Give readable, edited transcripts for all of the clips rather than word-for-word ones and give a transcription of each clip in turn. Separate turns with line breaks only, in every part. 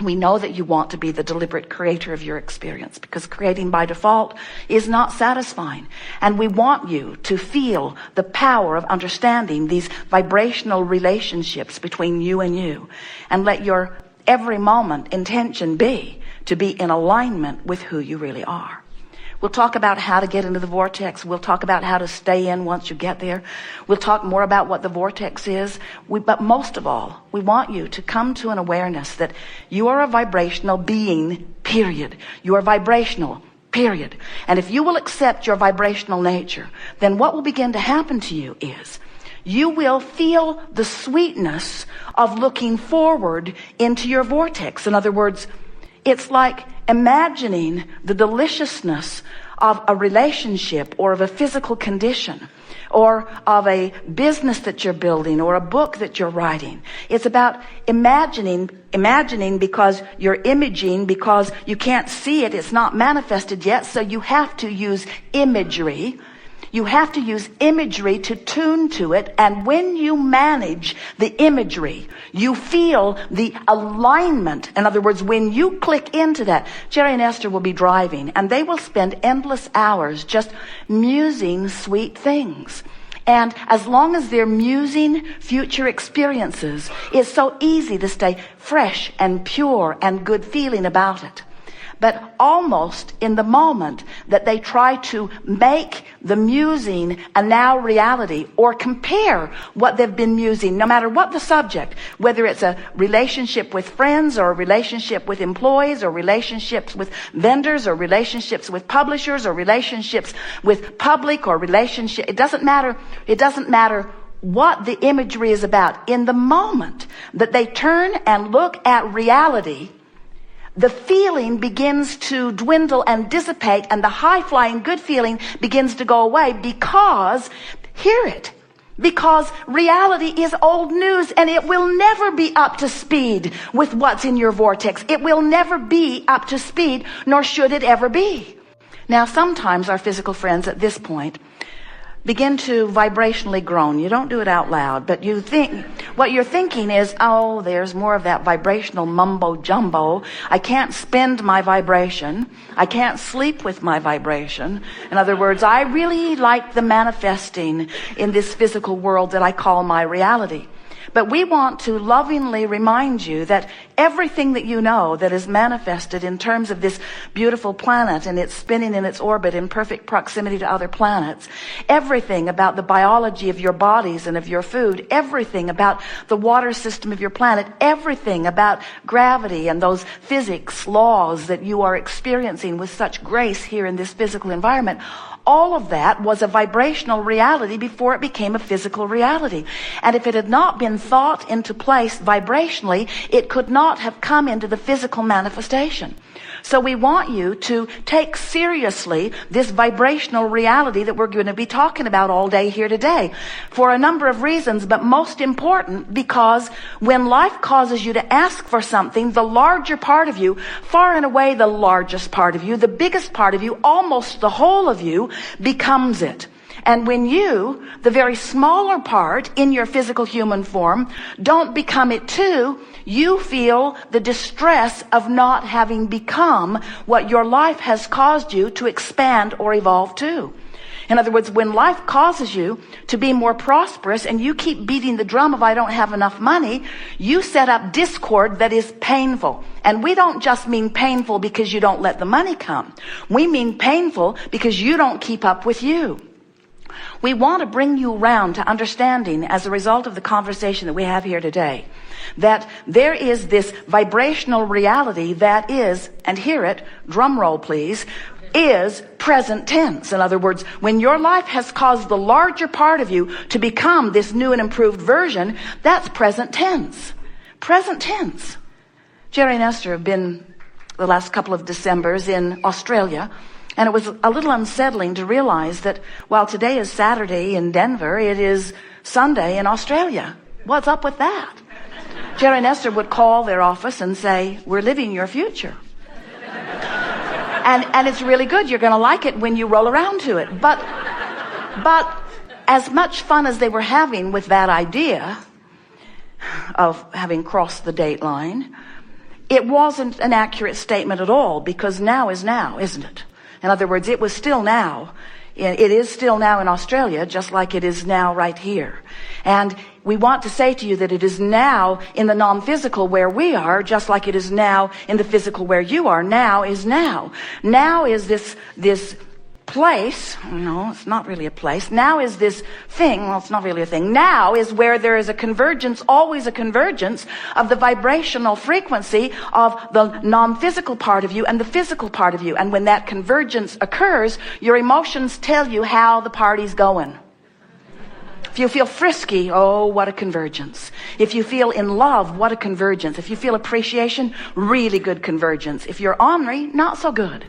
We know that you want to be the deliberate creator of your experience, because creating by default is not satisfying. And we want you to feel the power of understanding these vibrational relationships between you and you, and let your every moment intention be to be in alignment with who you really are. We'll talk about how to get into the vortex. We'll talk about how to stay in once you get there. We'll talk more about what the vortex is. But most of all, we want you to come to an awareness that you are a vibrational being, period. You are vibrational, period. And if you will accept your vibrational nature, then what will begin to happen to you is you will feel the sweetness of looking forward into your vortex. In other words, it's like imagining the deliciousness of a relationship or of a physical condition or of a business that you're building or a book that you're writing. It's about imagining because you're imaging, because you can't see it. It's not manifested yet. So you have to use imagery. You have to use imagery to tune to it. And when you manage the imagery, you feel the alignment. In other words, when you click into that, Jerry and Esther will be driving and they will spend endless hours just musing sweet things. And as long as they're musing future experiences, it's so easy to stay fresh and pure and good feeling about it. But almost in the moment that they try to make the musing a now reality, or compare what they've been musing, no matter what the subject, whether it's a relationship with friends or a relationship with employees or relationships with vendors or relationships with publishers or relationships with public or relationship, it doesn't matter what the imagery is about. In the moment that they turn and look at reality, the feeling begins to dwindle and dissipate, and the high-flying good feeling begins to go away because reality is old news, and it will never be up to speed with what's in your vortex. It will never be up to speed, nor should it ever be. Now, sometimes our physical friends at this point begin to vibrationally groan. You don't do it out loud, but you think, what you're thinking is, oh, there's more of that vibrational mumbo jumbo. I can't spend my vibration. I can't sleep with my vibration. In other words, I really like the manifesting in this physical world that I call my reality. But we want to lovingly remind you that everything that you know that is manifested in terms of this beautiful planet and it's spinning in its orbit in perfect proximity to other planets, everything about the biology of your bodies and of your food, everything about the water system of your planet, everything about gravity and those physics laws that you are experiencing with such grace here in this physical environment, all of that was a vibrational reality before it became a physical reality. And if it had not been thought into place vibrationally, it could not have come into the physical manifestation. So we want you to take seriously this vibrational reality that we're going to be talking about all day here today, for a number of reasons, but most important because when life causes you to ask for something, the larger part of you, far and away the largest part of you, the biggest part of you, almost the whole of you, becomes it. And when you, the very smaller part in your physical human form, don't become it too, you feel the distress of not having become what your life has caused you to expand or evolve to. In other words, when life causes you to be more prosperous and you keep beating the drum of I don't have enough money, you set up discord that is painful. And we don't just mean painful because you don't let the money come. We mean painful because you don't keep up with you. We want to bring you around to understanding, as a result of the conversation that we have here today, that there is this vibrational reality that is, and hear it, drum roll please, is present tense. In other words, when your life has caused the larger part of you to become this new and improved version, that's present tense. Present tense. Jerry and Esther have been the last couple of Decembers in Australia, and it was a little unsettling to realize that while today is Saturday in Denver, it is Sunday in Australia. What's up with that? Jerry and Esther would call their office and say, we're living your future. And it's really good. You're going to like it when you roll around to it. But as much fun as they were having with that idea of having crossed the date line, it wasn't an accurate statement at all, because now is now, isn't it? In other words, it was still now. It is still now in Australia, just like it is now right here. And we want to say to you that it is now in the non-physical where we are, just like it is now in the physical where you are. Now is now. Now is this place. No, it's not really a place. Now is this thing. Well, it's not really a thing. Now is where there is a convergence, always a convergence of the vibrational frequency of the non-physical part of you and the physical part of you. And when that convergence occurs, your emotions tell you how the party's going. If you feel frisky, oh, what a convergence. If you feel in love, what a convergence. If you feel appreciation, really good convergence. If you're ornery, not so good.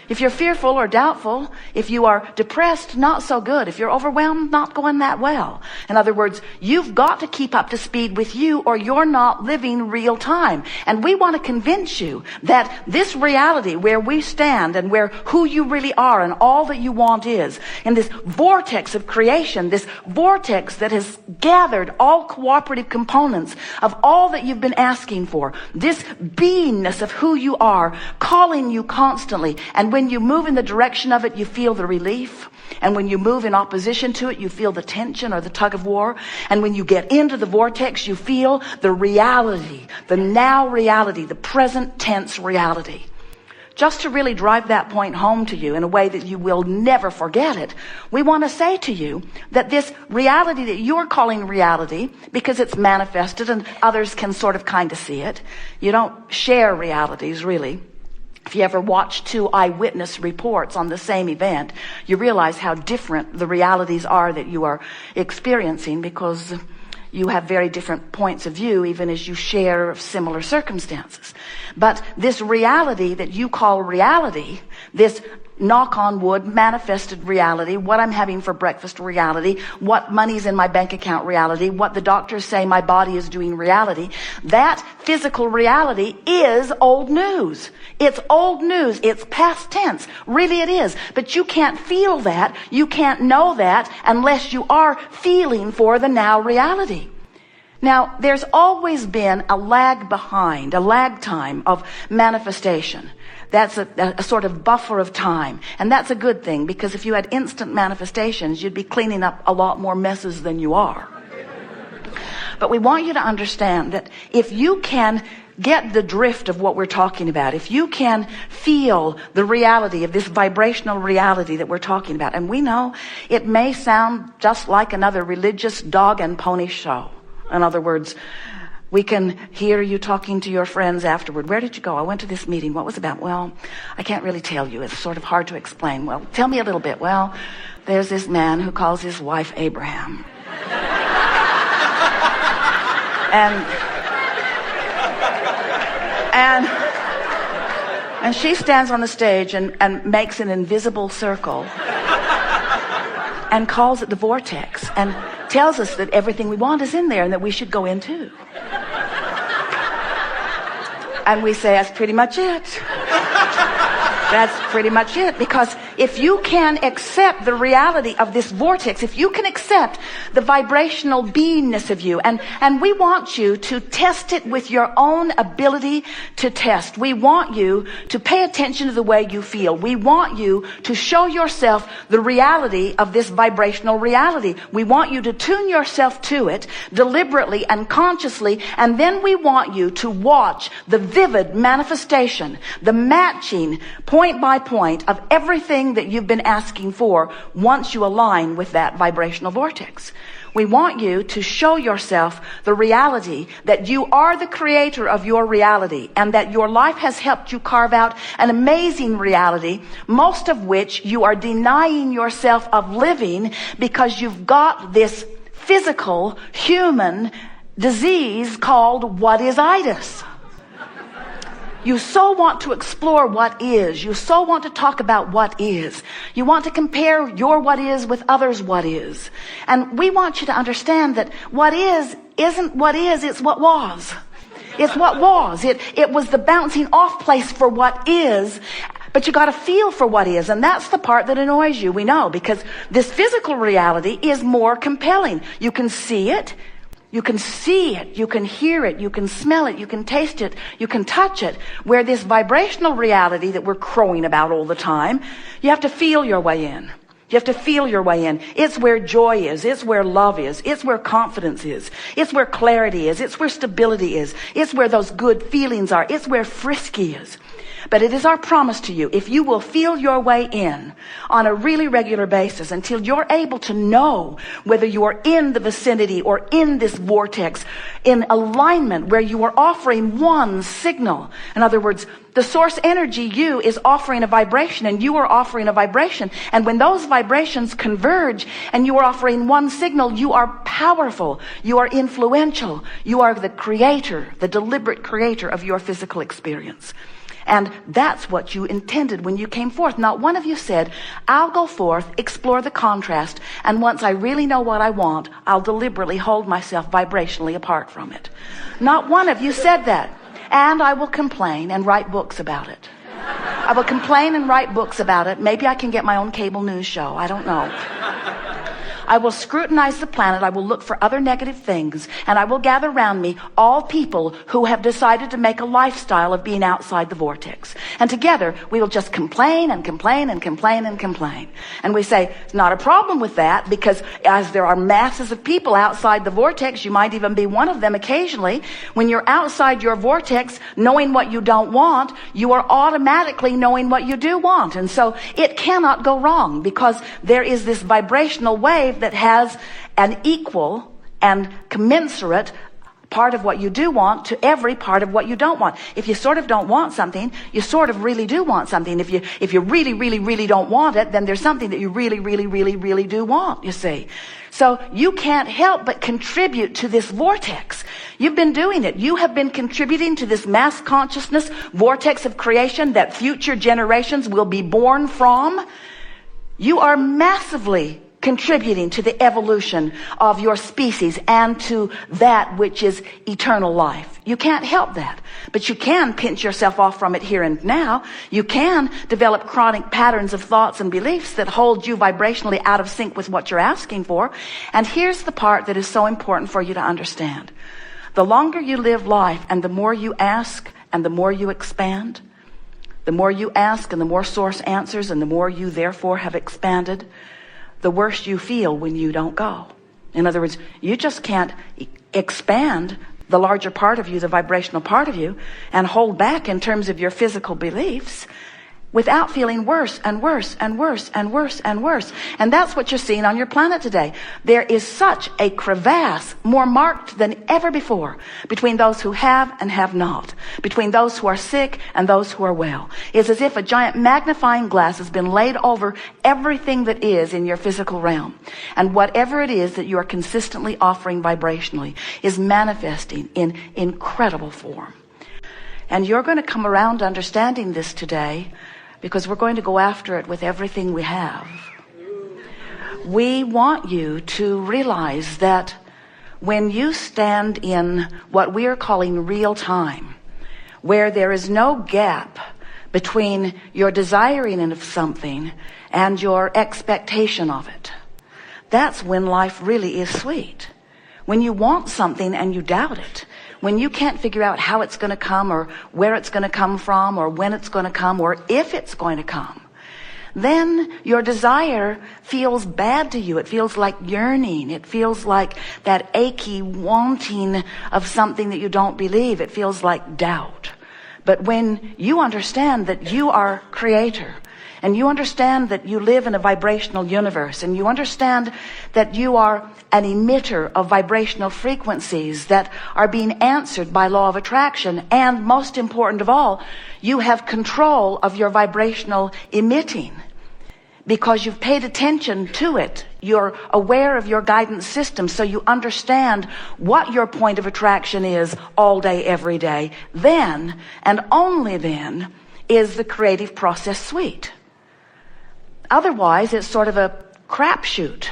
If you're fearful or doubtful, if you are depressed, not so good. If you're overwhelmed, not going that well. In other words, you've got to keep up to speed with you, or you're not living real time. And we want to convince you that this reality where we stand and where who you really are and all that you want is, in this vortex of creation, this vortex that has gathered all cooperative components of all that you've been asking for, this beingness of who you are, calling you constantly. And when you move in the direction of it, you feel the relief. And when you move in opposition to it, you feel the tension or the tug of war. And when you get into the vortex, you feel the reality, the now reality, the present tense reality. Just to really drive that point home to you in a way that you will never forget it, we want to say to you that this reality that you're calling reality, because it's manifested and others can sort of kind of see it. You don't share realities, really. If you ever watch two eyewitness reports on the same event, you realize how different the realities are that you are experiencing, because you have very different points of view, even as you share similar circumstances. But this reality that you call reality, this knock on wood, manifested reality, what I'm having for breakfast reality, what money's in my bank account reality, what the doctors say my body is doing reality, that physical reality is old news. It's old news. It's past tense. Really it is. But you can't feel that. You can't know that unless you are feeling for the now reality. Now, there's always been a lag behind, a lag time of manifestation. That's a sort of buffer of time. And that's a good thing, because if you had instant manifestations, you'd be cleaning up a lot more messes than you are. But we want you to understand that if you can get the drift of what we're talking about, if you can feel the reality of this vibrational reality that we're talking about, and we know it may sound just like another religious dog and pony show. In other words, we can hear you talking to your friends afterward. Where did you go? I went to this meeting. What was it about? Well, I can't really tell you. It's sort of hard to explain. Well, tell me a little bit. Well, there's this man who calls his wife Abraham. And she stands on the stage and makes an invisible circle and calls it the Vortex and tells us that everything we want is in there and that we should go in too. And we say, that's pretty much it. That's pretty much it. Because if you can accept the reality of this vortex, if you can accept the vibrational beingness of you, and we want you to test it with your own ability to test. We want you to pay attention to the way you feel. We want you to show yourself the reality of this vibrational reality. We want you to tune yourself to it deliberately and consciously, and then we want you to watch the vivid manifestation, the matching point by point of everything that you've been asking for once you align with that vibrational vortex. We want you to show yourself the reality that you are the creator of your reality, and that your life has helped you carve out an amazing reality, most of which you are denying yourself of living because you've got this physical human disease called what-is-itis. You so want to explore what is. You so want to talk about what is. You want to compare your what is with others' what is. And we want you to understand that what is isn't what is, it's what was. It's what was. It was the bouncing off place for what is. But you got to feel for what is, and that's the part that annoys you, we know, because this physical reality is more compelling. You can see it. You can see it, you can hear it, you can smell it, you can taste it, you can touch it. Where this vibrational reality that we're crowing about all the time, you have to feel your way in. You have to feel your way in. It's where joy is. It's where love is. It's where confidence is. It's where clarity is. It's where stability is. It's where those good feelings are. It's where frisky is. But it is our promise to you, if you will feel your way in on a really regular basis until you're able to know whether you are in the vicinity or in this vortex, in alignment where you are offering one signal. In other words, the source energy, you, is offering a vibration and you are offering a vibration. And when those vibrations converge and you are offering one signal, you are powerful. You are influential. You are the creator, the deliberate creator of your physical experience. And that's what you intended when you came forth. Not one of you said, I'll go forth, explore the contrast, and once I really know what I want, I'll deliberately hold myself vibrationally apart from it. Not one of you said that. And I will complain and write books about it. I will complain and write books about it. Maybe I can get my own cable news show. I don't know. I will scrutinize the planet. I will look for other negative things. And I will gather around me all people who have decided to make a lifestyle of being outside the vortex. And together, we will just complain and complain and complain and complain. And we say, it's not a problem with that, because as there are masses of people outside the vortex, you might even be one of them occasionally. When you're outside your vortex, knowing what you don't want, you are automatically knowing what you do want. And so it cannot go wrong, because there is this vibrational wave that has an equal and commensurate part of what you do want to every part of what you don't want. If you sort of don't want something, you sort of really do want something. If you really, really, really don't want it, then there's something that you really, really, really, really do want, you see. So you can't help but contribute to this vortex. You've been doing it. You have been contributing to this mass consciousness vortex of creation that future generations will be born from. You are massively contributing to the evolution of your species and to that which is eternal life. You can't help that, but you can pinch yourself off from it here and now. You can develop chronic patterns of thoughts and beliefs that hold you vibrationally out of sync with what you're asking for. And here's the part that is so important for you to understand. The longer you live life and the more you ask and the more you expand, the more you ask and the more source answers and the more you therefore have expanded, the worse you feel when you don't go. In other words, you just can't expand the larger part of you, the vibrational part of you, and hold back in terms of your physical beliefs without feeling worse and worse and worse and worse and worse. And that's what you're seeing on your planet today. There is such a crevasse, more marked than ever before, between those who have and have not, between those who are sick and those who are well. It's as if a giant magnifying glass has been laid over everything that is in your physical realm. And whatever it is that you are consistently offering vibrationally is manifesting in incredible form. And you're going to come around to understanding this today, because we're going to go after it with everything we have. We want you to realize that when you stand in what we are calling real time, where there is no gap between your desiring of something and your expectation of it, that's when life really is sweet. When you want something and you doubt it, when you can't figure out how it's going to come or where it's going to come from or when it's going to come or if it's going to come, then your desire feels bad to you. It feels like yearning. It feels like that achy wanting of something that you don't believe. It feels like doubt. But when you understand that you are creator, and you understand that you live in a vibrational universe, and you understand that you are an emitter of vibrational frequencies that are being answered by law of attraction, and most important of all, you have control of your vibrational emitting because you've paid attention to it. You're aware of your guidance system, so you understand what your point of attraction is all day, every day. Then, and only then, is the creative process sweet. Otherwise, it's sort of a crapshoot.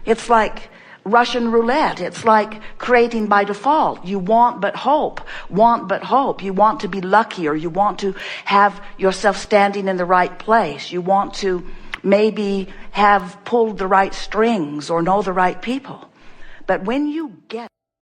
It's like Russian roulette. It's like creating by default. You want but hope. Want but hope. You want to be lucky, or you want to have yourself standing in the right place. You want to maybe have pulled the right strings or know the right people. But when you get